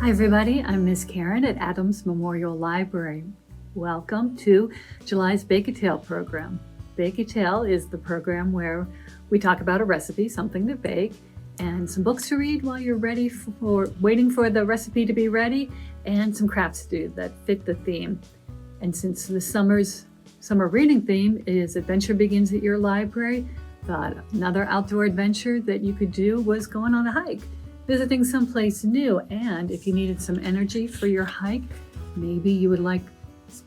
Hi everybody, I'm Miss Karen at Adams Memorial Library. Welcome to July's Bake-A-Tale program. Bake-A-Tale is the program where we talk about a recipe, something to bake, and some books to read while you're waiting for the recipe to be ready, and some crafts to do that fit the theme. And since the summer reading theme is Adventure Begins at Your Library, thought another outdoor adventure that you could do was going on a hike, visiting someplace new. And if you needed some energy for your hike, maybe you would like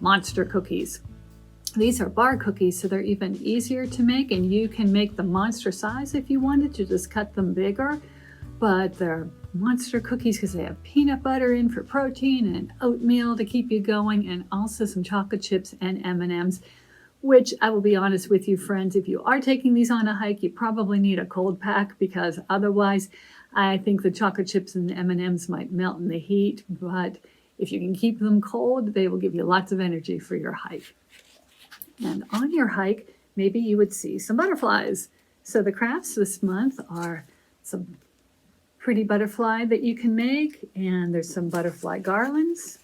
monster cookies. These are bar cookies, so they're even easier to make, and you can make the monster size if you wanted to just cut them bigger. But they're monster cookies because they have peanut butter in for protein and oatmeal to keep you going, and also some chocolate chips and M&Ms, which I will be honest with you, friends, if you are taking these on a hike, you probably need a cold pack, because otherwise I think the chocolate chips and the M&Ms might melt in the heat. But if you can keep them cold, they will give you lots of energy for your hike. And on your hike, maybe you would see some butterflies. So the crafts this month are some pretty butterfly that you can make, and there's some butterfly garlands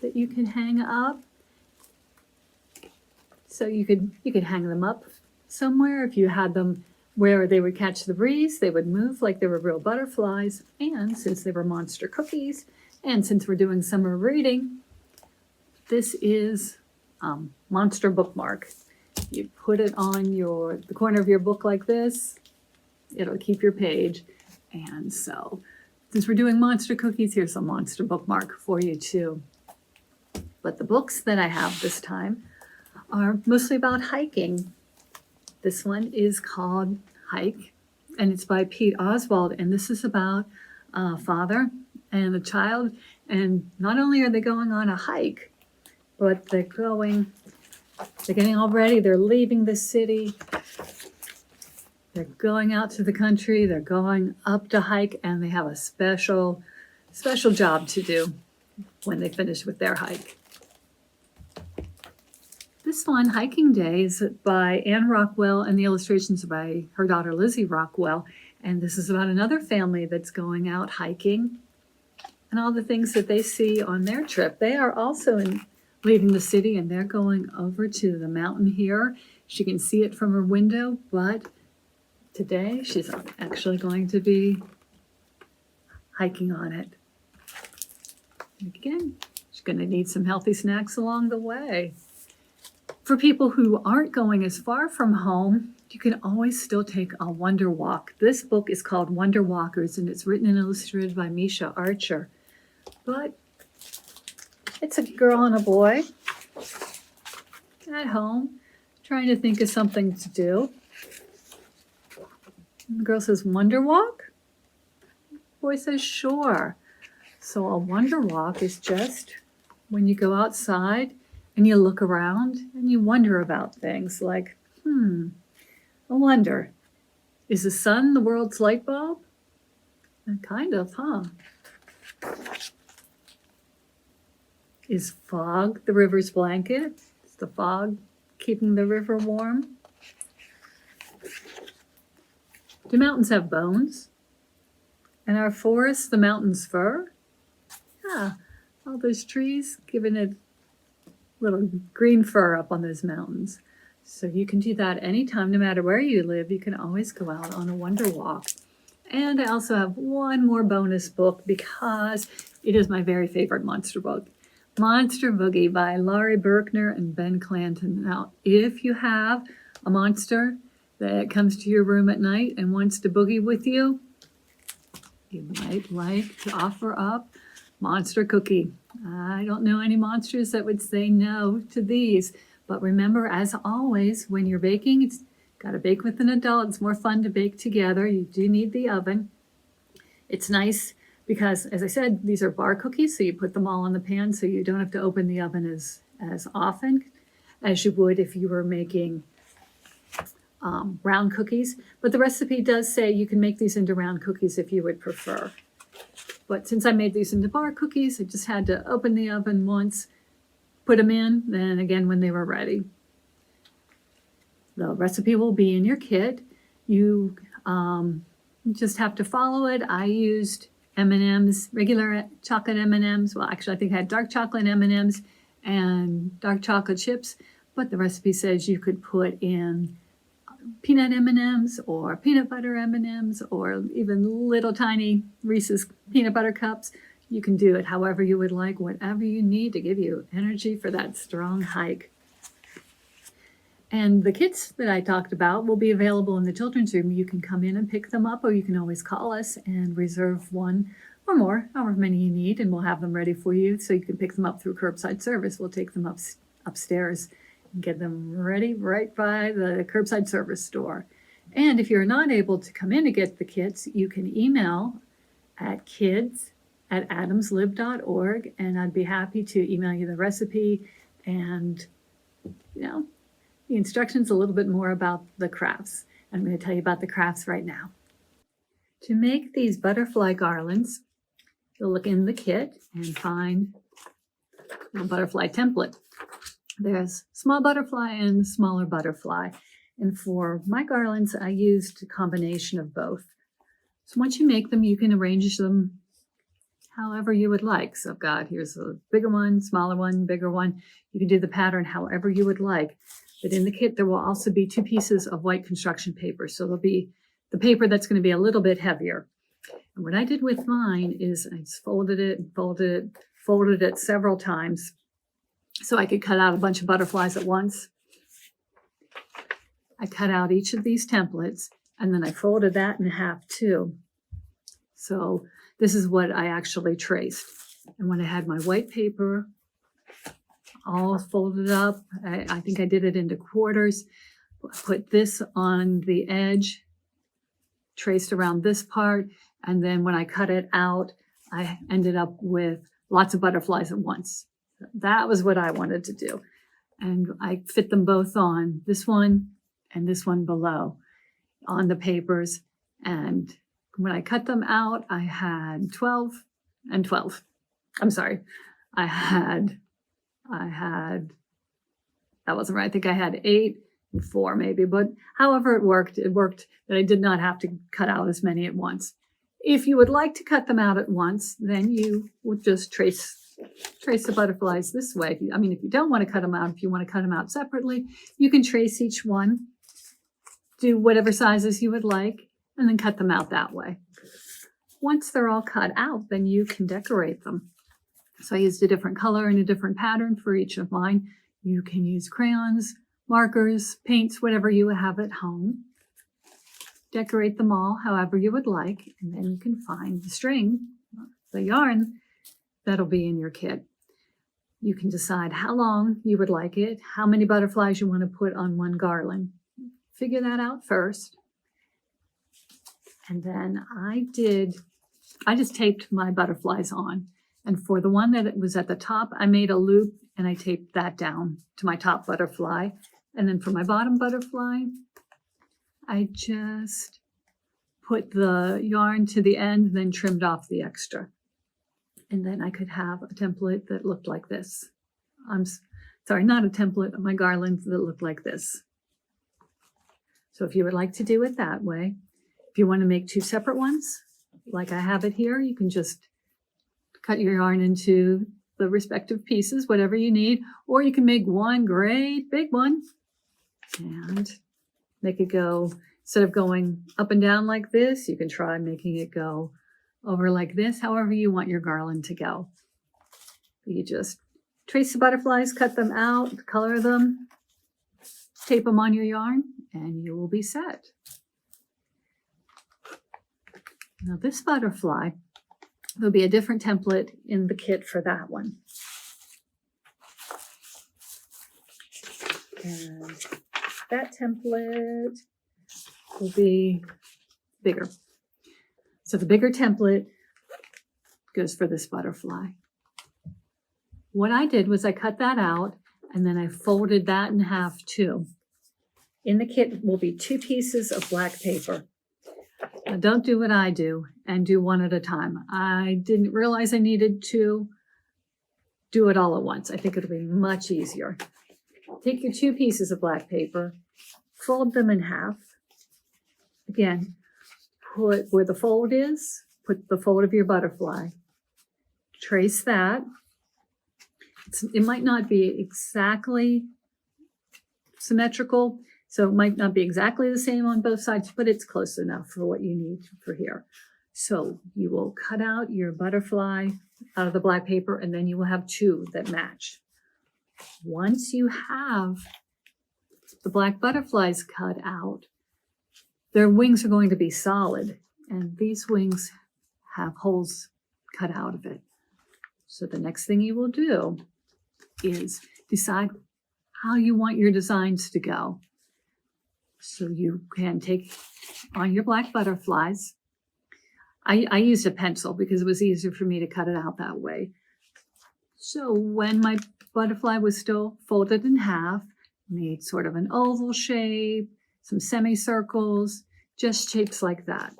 that you can hang up. So you could hang them up somewhere. If you had them where they would catch the breeze, they would move like they were real butterflies. And since they were monster cookies, and since we're doing summer reading, this is Monster Bookmark. You put it on the corner of your book like this, it'll keep your page. And so since we're doing monster cookies, here's a monster bookmark for you too. But the books that I have this time are mostly about hiking. This one is called Hike, and it's by Pete Oswald, and this is about a father and a child. And not only are they going on a hike, but they're getting all ready, they're leaving the city, they're going out to the country, they're going up to hike, and they have a special job to do when they finish with their hike. This one, Hiking Day, is by Anne Rockwell, and the illustrations are by her daughter Lizzie Rockwell. And this is about another family that's going out hiking and all the things that they see on their trip. They are also leaving the city, and they're going over to the mountain here. She can see it from her window, but today she's actually going to be hiking on it. And again, she's going to need some healthy snacks along the way. For people who aren't going as far from home, you can always still take a wonder walk. This book is called Wonder Walkers, and it's written and illustrated by Misha Archer. But it's a girl and a boy at home trying to think of something to do. And the girl says, "Wonder walk?" The boy says, "Sure." So a wonder walk is just when you go outside and you look around and you wonder about things like, I wonder, is the sun the world's light bulb? Kind of, huh? Is fog the river's blanket? Is the fog keeping the river warm? Do mountains have bones? And are forests the mountain's fur? Yeah, all those trees giving it little green fur up on those mountains. So you can do that anytime, no matter where you live. You can always go out on a wonder walk. And I also have one more bonus book, because it is my very favorite monster book, Monster Boogie by Laurie Berkner and Ben Clanton. Now, if you have a monster that comes to your room at night and wants to boogie with you, you might like to offer up Monster Cookie. I don't know any monsters that would say no to these. But remember, as always, when you're baking, it's got to bake with an adult. It's more fun to bake together. You do need the oven. It's nice because, as I said, these are bar cookies, so you put them all in the pan, so you don't have to open the oven as often as you would if you were making round cookies. But the recipe does say you can make these into round cookies if you would prefer. But since I made these into bar cookies, I just had to open the oven once, put them in, then again when they were ready. The recipe will be in your kit. You just have to follow it. I used M&Ms, regular chocolate M&Ms. Well, actually, I think I had dark chocolate M&Ms and dark chocolate chips, but the recipe says you could put in peanut M&Ms or peanut butter M&Ms or even little tiny Reese's peanut butter cups. You can do it however you would like, whatever you need to give you energy for that strong hike. And the kits that I talked about will be available in the children's room. You can come in and pick them up, or you can always call us and reserve one or more, however many you need, and we'll have them ready for you so you can pick them up through curbside service. We'll take them upstairs and get them ready right by the curbside service store. And if you're not able to come in to get the kits, you can email at kids@adamslib.org, and I'd be happy to email you the recipe and, the instructions, a little bit more about the crafts. I'm going to tell you about the crafts right now. To make these butterfly garlands, you'll look in the kit and find a butterfly template. There's small butterfly and smaller butterfly. And for my garlands, I used a combination of both. So once you make them, you can arrange them however you would like. So here's a bigger one, smaller one, bigger one. You can do the pattern however you would like. But in the kit, there will also be 2 pieces of white construction paper. So there'll be the paper that's going to be a little bit heavier. And what I did with mine is I just folded it several times so I could cut out a bunch of butterflies at once. I cut out each of these templates, and then I folded that in half too. So this is what I actually traced. And when I had my white paper all folded up, I think I did it into quarters, put this on the edge, traced around this part, and then when I cut it out, I ended up with lots of butterflies at once. That was what I wanted to do. And I fit them both on, this one and this one below, on the papers. And when I cut them out, I had 12 and 12. I'm sorry. That wasn't right. I think I had 8 and 4 maybe, but however it worked that I did not have to cut out as many at once. If you would like to cut them out at once, then you would just trace the butterflies this way. If you don't want to cut them out, if you want to cut them out separately, you can trace each one, do whatever sizes you would like, and then cut them out that way. Once they're all cut out, then you can decorate them. So I used a different color and a different pattern for each of mine. You can use crayons, markers, paints, whatever you have at home. Decorate them all however you would like, and then you can find the string, the yarn, that'll be in your kit. You can decide how long you would like it, how many butterflies you want to put on one garland. Figure that out first. And then I just taped my butterflies on. And for the one that was at the top, I made a loop and I taped that down to my top butterfly. And then for my bottom butterfly, I just put the yarn to the end, then trimmed off the extra. And then I could have a template that looked like this. I'm sorry, not a template, my garland that looked like this. So if you would like to do it that way, if you want to make 2 separate ones, like I have it here, you can just cut your yarn into the respective pieces, whatever you need, or you can make one great big one and make it go, instead of going up and down like this, you can try making it go over like this, however you want your garland to go. You just trace the butterflies, cut them out, color them, tape them on your yarn, and you will be set. Now this butterfly, there'll be a different template in the kit for that one. And that template will be bigger. So the bigger template goes for this butterfly. What I did was I cut that out and then I folded that in half too. In the kit will be 2 pieces of black paper. Now don't do what I do and do one at a time. I didn't realize I needed to do it all at once. I think it'll be much easier. Take your 2 pieces of black paper, fold them in half. Again, put where the fold is, put the fold of your butterfly, trace that. It might not be exactly symmetrical, so it might not be exactly the same on both sides, but it's close enough for what you need for here. So you will cut out your butterfly out of the black paper, and then you will have two that match. Once you have the black butterflies cut out, their wings are going to be solid, and these wings have holes cut out of it. So the next thing you will do is decide how you want your designs to go. So you can take on your black butterflies. I used a pencil because it was easier for me to cut it out that way. So when my butterfly was still folded in half, made sort of an oval shape, some semicircles, just shapes like that.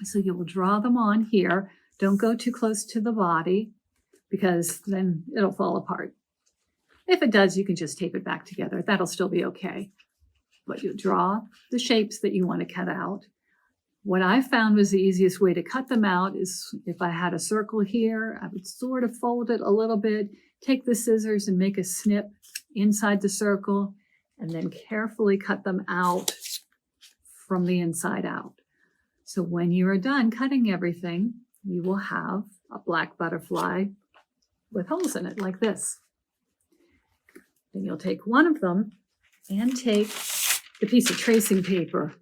So you will draw them on here. Don't go too close to the body because then it'll fall apart. If it does, you can just tape it back together. That'll still be okay. But you draw the shapes that you want to cut out. What I found was the easiest way to cut them out is if I had a circle here, I would sort of fold it a little bit, take the scissors and make a snip inside the circle, and then carefully cut them out from the inside out. So when you are done cutting everything, you will have a black butterfly with holes in it like this. Then you'll take one of them and take the piece of tracing paper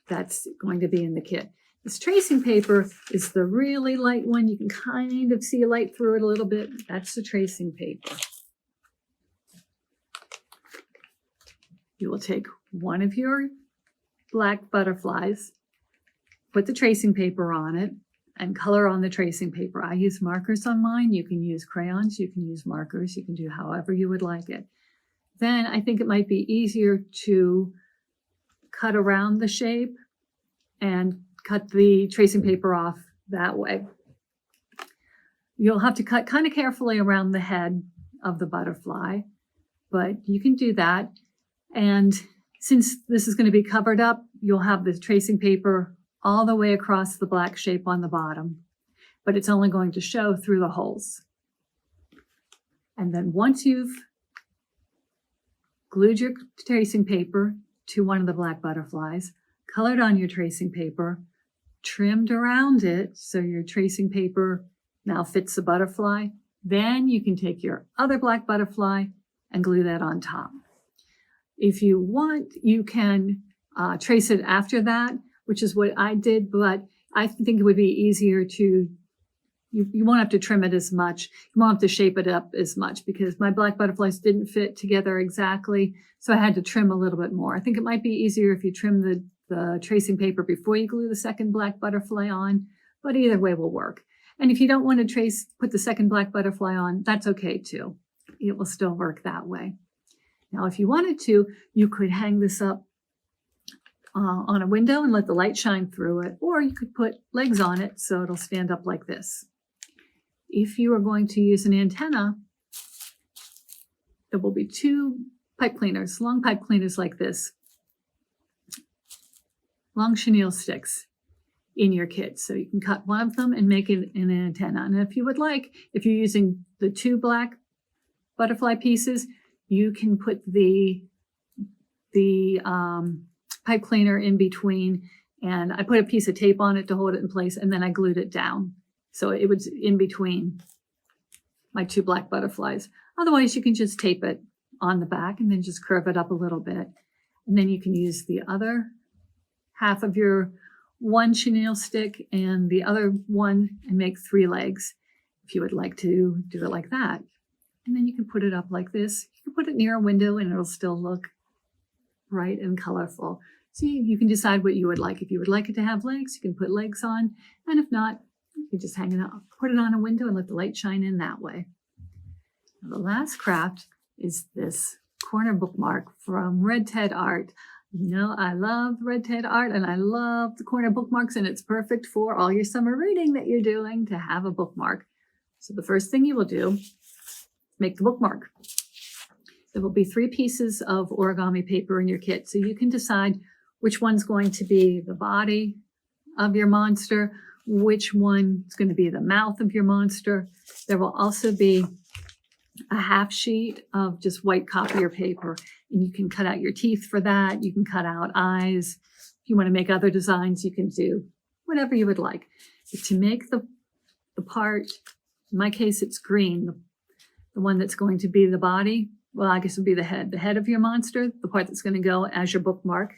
that's going to be in the kit. This tracing paper is the really light one. You can kind of see light through it a little bit. That's the tracing paper. You will take one of your black butterflies, put the tracing paper on it, and color on the tracing paper. I use markers on mine. You can use crayons, you can use markers, you can do however you would like it. Then I think it might be easier to cut around the shape and cut the tracing paper off that way. You'll have to cut kind of carefully around the head of the butterfly, but you can do that. And since this is going to be covered up, you'll have the tracing paper all the way across the black shape on the bottom, but it's only going to show through the holes. And then once you've glued your tracing paper to one of the black butterflies, colored on your tracing paper, trimmed around it so your tracing paper now fits the butterfly, then you can take your other black butterfly and glue that on top. If you want, you can trace it after that, which is what I did, but I think it would be easier to, you won't have to trim it as much. You won't have to shape it up as much because my black butterflies didn't fit together exactly, so I had to trim a little bit more. I think it might be easier if you trim the tracing paper before you glue the second black butterfly on, but either way will work. And if you don't want to put the second black butterfly on, that's okay too. It will still work that way. Now, if you wanted to, you could hang this up on a window and let the light shine through it, or you could put legs on it so it'll stand up like this. If you are going to use an antenna, there will be two pipe cleaners, long pipe cleaners like this, long chenille sticks in your kit. So you can cut one of them and make it an antenna. And if you would like, if you're using the two black butterfly pieces, you can put the pipe cleaner in between, and I put a piece of tape on it to hold it in place, and then I glued it down. So it was in between my two black butterflies. Otherwise, you can just tape it on the back and then just curve it up a little bit. And then you can use the other half of your one chenille stick and the other one and make three legs if you would like to do it like that. And then you can put it up like this. You can put it near a window and it'll still look bright and colorful. So you can decide what you would like. If you would like it to have legs, you can put legs on. And if not, you can just hang it up, put it on a window and let the light shine in that way. Now, the last craft is this corner bookmark from Red Ted Art. You know, I love Red Ted Art and I love the corner bookmarks, and it's perfect for all your summer reading that you're doing to have a bookmark. So the first thing you will do, make the bookmark. There will be 3 pieces of origami paper in your kit, so you can decide which one's going to be the body of your monster, which one is going to be the mouth of your monster. There will also be a half sheet of just white copier paper, and you can cut out your teeth for that. You can cut out eyes. If you want to make other designs, you can do whatever you would like. But to make the part, in my case, it's green, the one that's going to be the body. Well, I guess it would be the head of your monster, the part that's going to go as your bookmark.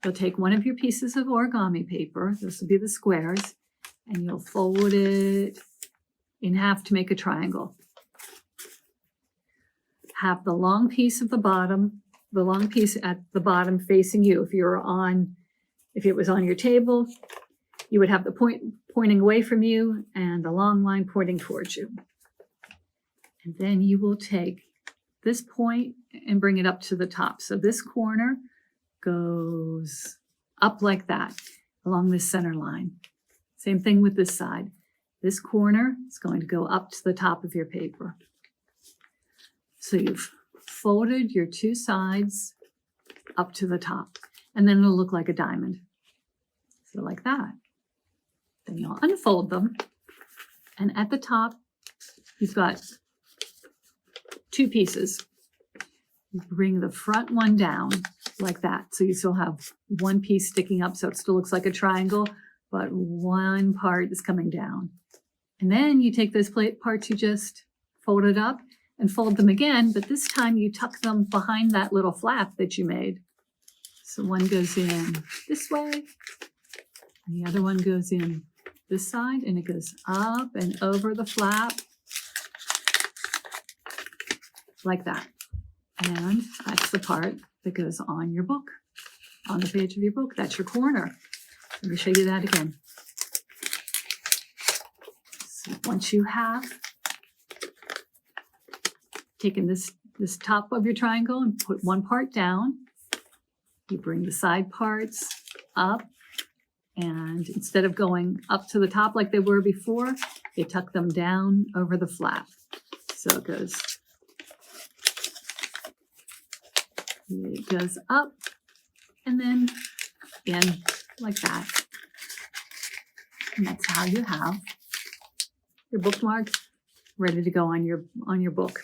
You'll take one of your pieces of origami paper, this will be the squares, and you'll fold it in half to make a triangle. Have the long piece of the bottom, the long piece at the bottom facing you. If it was on your table, you would have the point pointing away from you and the long line pointing towards you. And then you will take this point and bring it up to the top. So this corner goes up like that along this center line. Same thing with this side. This corner is going to go up to the top of your paper. So you've folded your two sides up to the top, and then it'll look like a diamond. So like that. Then you'll unfold them, and at the top, you've got two pieces. You bring the front one down like that. So you still have one piece sticking up, so it still looks like a triangle, but one part is coming down. And then you take those parts you just folded up and fold them again, but this time you tuck them behind that little flap that you made. So one goes in this way, and the other one goes in this side, and it goes up and over the flap like that. And that's the part that goes on your book, on the page of your book. That's your corner. Let me show you that again. So once you have taken this top of your triangle and put one part down, you bring the side parts up, and instead of going up to the top like they were before, you tuck them down over the flap. So it goes up and then in like that. And that's how you have your bookmark ready to go on your book.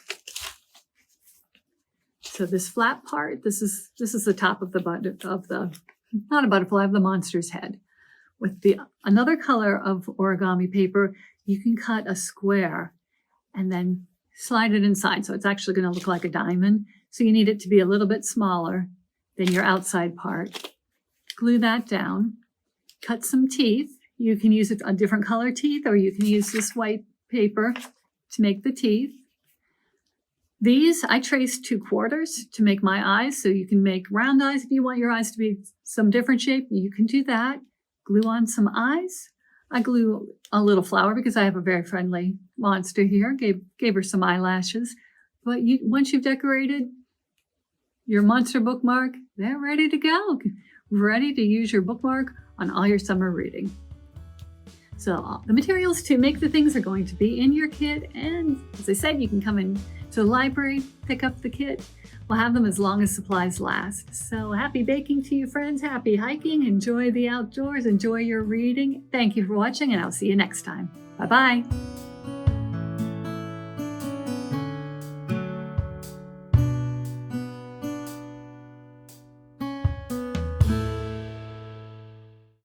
So this flat part, this is the top of the not a butterfly, of the monster's head. With another color of origami paper, you can cut a square and then slide it inside. So it's actually going to look like a diamond. So you need it to be a little bit smaller than your outside part. Glue that down, cut some teeth. You can use a different color teeth, or you can use this white paper to make the teeth. These, I traced 2 quarters to make my eyes, so you can make round eyes. If you want your eyes to be some different shape, you can do that. Glue on some eyes. I glue a little flower because I have a very friendly monster here. Gave her some eyelashes. But once you've decorated your monster bookmark, they're ready to go. Ready to use your bookmark on all your summer reading. So the materials to make the things are going to be in your kit. And as I said, you can come in to the library, pick up the kit. We'll have them as long as supplies last. So happy baking to you, friends. Happy hiking. Enjoy the outdoors. Enjoy your reading. Thank you for watching, and I'll see you next time. Bye-bye.